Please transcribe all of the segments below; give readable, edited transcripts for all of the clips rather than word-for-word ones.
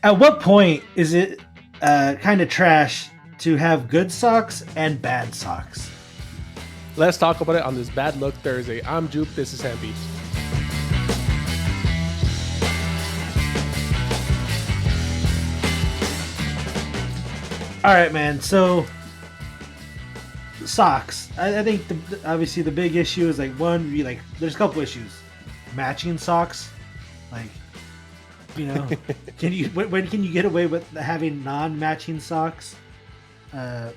At what point is it kind of trash to have good socks and bad socks? Let's talk about it on this Bad Luck Thursday. I'm Jupe. This is Happy. All right, man. So socks. I think obviously the big issue is like one. There's a couple issues. Matching socks, like you know, can you when can you get away with having non-matching socks? Uh,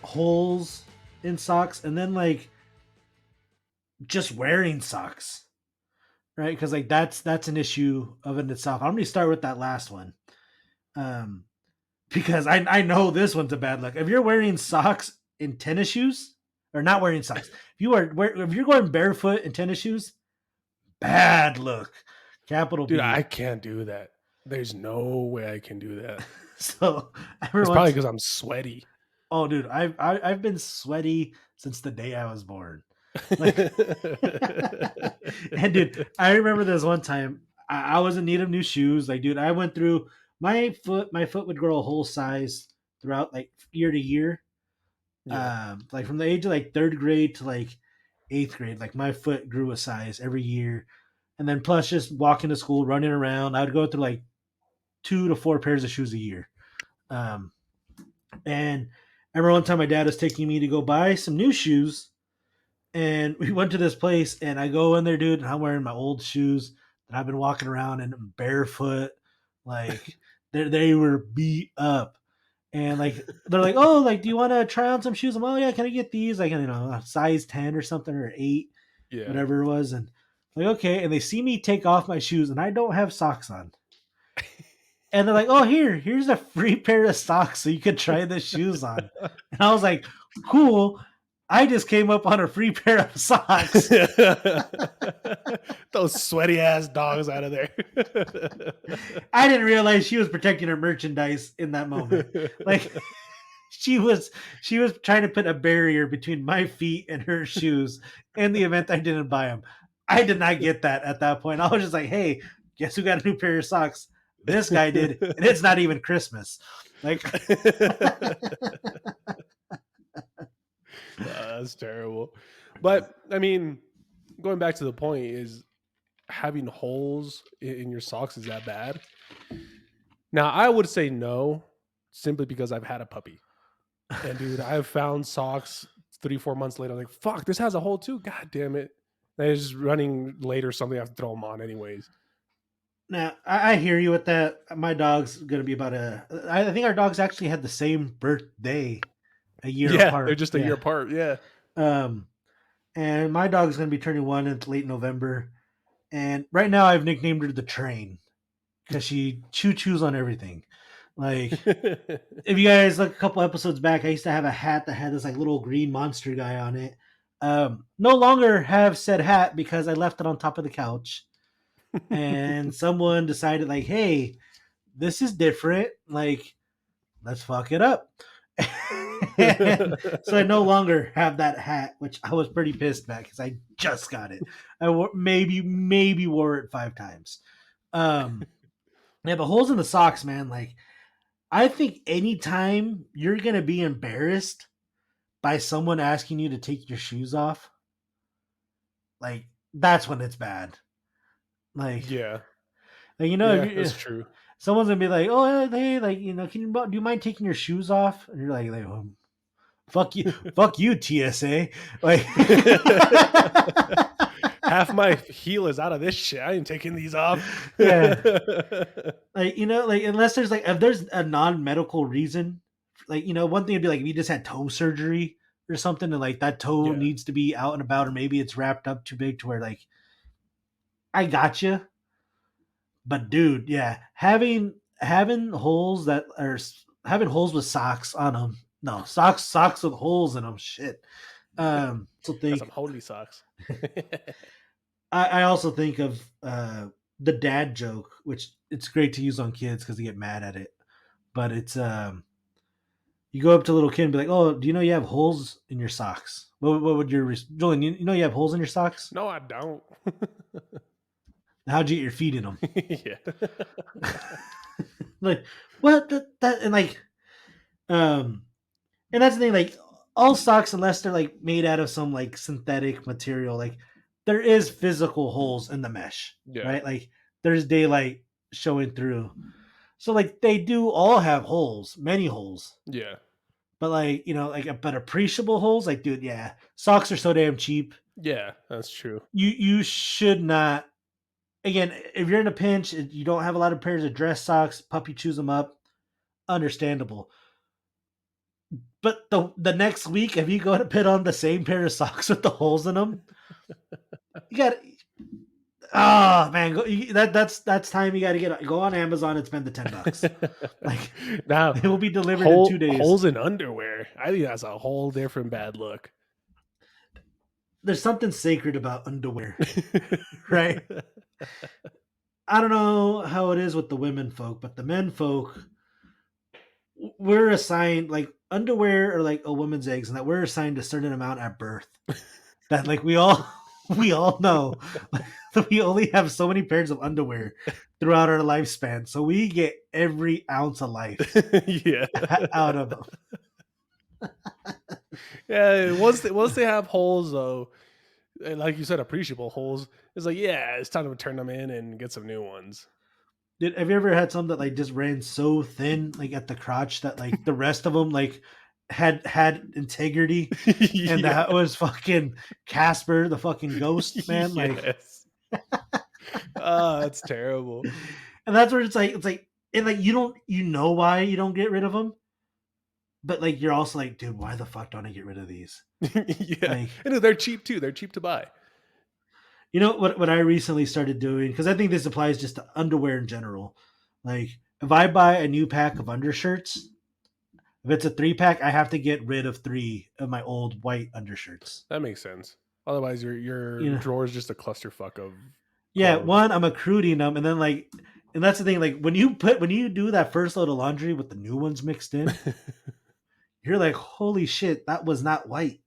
Holes in socks, and then like just wearing socks, right? Because like that's an issue of in itself. I'm gonna start with that last one, um, because I know this one's a bad luck. If you're wearing socks in tennis shoes, or not wearing socks, if you're going barefoot in tennis shoes, bad look, capital Dude, B. I can't do that. There's no way I can do that. So It's probably everyone's, because I'm sweaty. oh dude, I've been sweaty since the day I was born. Like, and dude, I remember this one time I was in need of new shoes. Like, dude, I went through my foot would grow a whole size throughout like year to year. Yeah. Like from the age of like third grade to like eighth grade, like my foot grew a size every year. And then plus just walking to school, running around, I would go through like 2 to 4 pairs of shoes a year. Um, and I remember one time my dad was taking me to go buy some new shoes, and we went to this place, and I go in there, dude, and I'm wearing my old shoes that I've been walking around in barefoot. Like they were beat up. And like they're like, oh, like, do you want to try on some shoes? I'm, oh yeah, can I get these? Like, a size 10 or something, or 8, Yeah. whatever it was. And like, okay. And they see me take off my shoes and I don't have socks on. And they're like, oh, here's a free pair of socks so you could try the shoes on. And I was like, cool. I just came up on a free pair of socks. Those sweaty ass dogs out of there. I didn't realize she was protecting her merchandise in that moment. Like she was trying to put a barrier between my feet and her shoes in the event I didn't buy them. I did not get that at that point. I was just like, hey, guess who got a new pair of socks? This guy did, and it's not even Christmas. Like That's terrible. But I mean, going back to the point is having holes in your socks, is that bad? Now, I would say no, simply because I've had a puppy. And dude, I've found socks 3-4 months later. I'm like, fuck, this has a hole too. God damn it. And it's just running late or something. I have to throw them on anyways. now, I hear you with that. My dog's gonna be about I think our dogs actually had the same birthday, a year Yeah, they're apart. just a year Yeah. apart. Yeah. Um, and my dog's gonna be turning 1 in late November. And right now, I've nicknamed her the Train because she chews on everything. Like, if you guys look a couple episodes back, I used to have a hat that had this like little green monster guy on it. No longer have said hat because I left it on top of the couch, and someone decided like, hey, this is different. Like, let's fuck it up. And so I no longer have that hat, which I was pretty pissed back because I just got it. Maybe wore it 5 times. Yeah, but holes in the socks, man. Like, I think anytime you're gonna be embarrassed by someone asking you to take your shoes off, like that's when it's bad. Like, Yeah. if Yeah, you that's true. someone's gonna be like, "Oh, hey, like, can do you mind taking your shoes off?" And you're like fuck you, TSA. Like, Half my heel is out of this shit. I ain't taking these off. yeah, like, like, unless there's like, if there's a non-medical reason, like, one thing would be like if you just had toe surgery or something, and like that toe Yeah. needs to be out and about, or maybe it's wrapped up too big to where like I got you. But dude, yeah, having holes that are having holes with socks on them. No, socks with holes in them. Shit. So Got some think Holey socks. I also think of the dad joke, which it's great to use on kids because they get mad at it. But it's you go up to a little kid and be like, "Oh, do you know you have holes in your socks?" What would your Julian? You know you have holes in your socks? No, I don't. How'd you get your feet in them? Yeah. Like what that and like um and that's the thing, like all socks, unless they're like made out of some like synthetic material, like there is physical holes in the mesh, Yeah. right? Like there's daylight showing through. So like they do all have holes, many holes. Yeah. But like, but appreciable holes, like dude, yeah. Socks are so damn cheap. Yeah, that's true. You should not, again, if you're in a pinch, you don't have a lot of pairs of dress socks, puppy chews them up, understandable. But the next week, if you go to put on the same pair of socks with the holes in them, you got, oh man, that's time you got to go on Amazon and spend the $10. Like Now, it will be delivered in 2 days. holes in underwear. I think that's a whole different bad look. There's something sacred about underwear, right? I don't know how it is with the women folk, but the men folk, we're assigned like underwear or like a woman's eggs, and that we're assigned a certain amount at birth. That like we all we all know that we only have so many pairs of underwear throughout our lifespan, so we get every ounce of life Yeah. out of them. Yeah, once they have holes though, and like you said, appreciable holes, it's like, yeah, it's time to turn them in and get some new ones. Have you ever had some that like just ran so thin, like at the crotch, that like the rest of them like had integrity, and Yeah. that was fucking Casper, the fucking ghost man, like, Yes. Oh, that's terrible. and that's where it's like, and like you know why you don't get rid of them, but like you're also like, dude, why the fuck don't I get rid of these? Yeah, Like, and they're cheap too. They're cheap to buy. you know what I recently started doing, because I think this applies just to underwear in general. Like if I buy a new pack of undershirts, if it's a 3-pack, I have to get rid of 3 of my old white undershirts. That makes sense. Otherwise, your You know, drawer is just a clusterfuck of yeah. clothes. One, I'm accruing them, and then like, and that's the thing. Like when you do that first load of laundry with the new ones mixed in, you're like, holy shit, that was not white.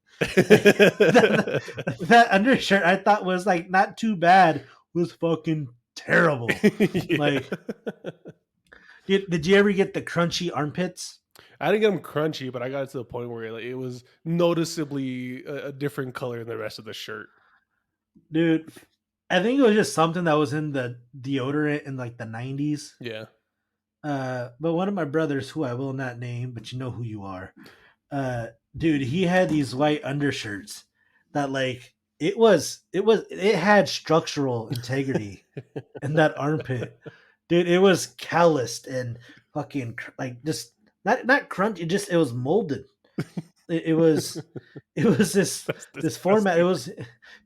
That undershirt I thought was like not too bad was fucking terrible. Yeah. Like, did you ever get the crunchy armpits? I didn't get them crunchy, but I got to the point where like, it was noticeably a different color than the rest of the shirt. Dude, I think it was just something that was in the deodorant in like the 90s. Yeah. But one of my brothers, who I will not name, but you know who you are, uh, dude, he had these white undershirts that like it had structural integrity in that armpit, dude. It was calloused and fucking like just not crunchy, just it was molded. It was That's this format. It disgusting. was,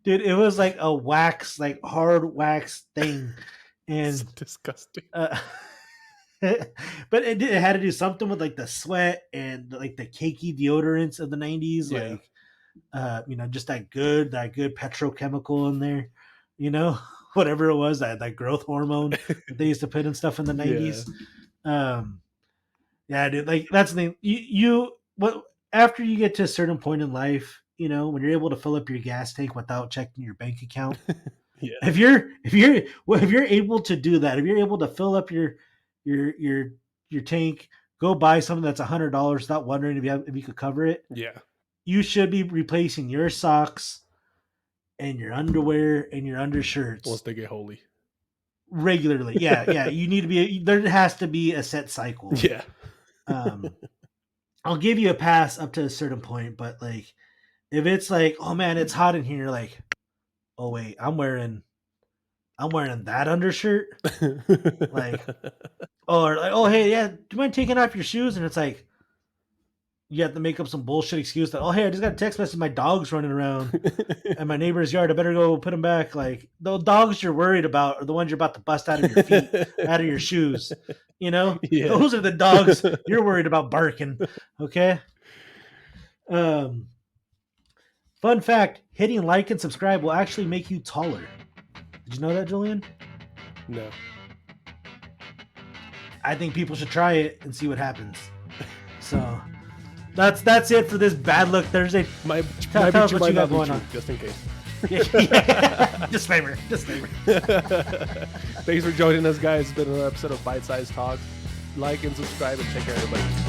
dude, it was like a wax, like hard wax thing, So and disgusting. uh, but it had to do something with like the sweat and like the cakey deodorants of the 90s, Yeah. like just that good petrochemical in there, you know, whatever it was, that growth hormone that they used to put in stuff in the Yeah. 90s. Um, yeah, dude, like that's the thing. You what after you get to a certain point in life, when you're able to fill up your gas tank without checking your bank account. Yeah. If you're able to do that, if you're able to fill up your your your tank, go buy something that's $100 without wondering if you could cover it, Yeah. you should be replacing your socks and your underwear and your Once undershirts they get holy. regularly. Yeah, yeah. You need to be there. Has to be a set cycle. Yeah. Um, I'll give you a pass up to a certain point, but like if it's like, oh man, it's hot in here, like, oh wait, I'm wearing that undershirt, like, or like, oh hey, yeah, do you mind taking off your shoes? And it's like you have to make up some bullshit excuse that, oh hey, I just got a text message, my dog's running around in my neighbor's yard, I better go put him back. Like the dogs you're worried about are the ones you're about to bust out of your feet, out of your shoes. Yeah. Those are the dogs you're worried about barking. Okay. Um, Fun fact: hitting like and subscribe will actually make you taller. Did you know that, Julian? No. I think people should try it and see what happens. So that's it for this Bad Luck Thursday. Might Tell be us true, what you might got not be going true, on. just in case. Yeah. Disclaimer. Thanks for joining us, guys. It's been another episode of ByteSized Talks. like and subscribe, and take care, everybody.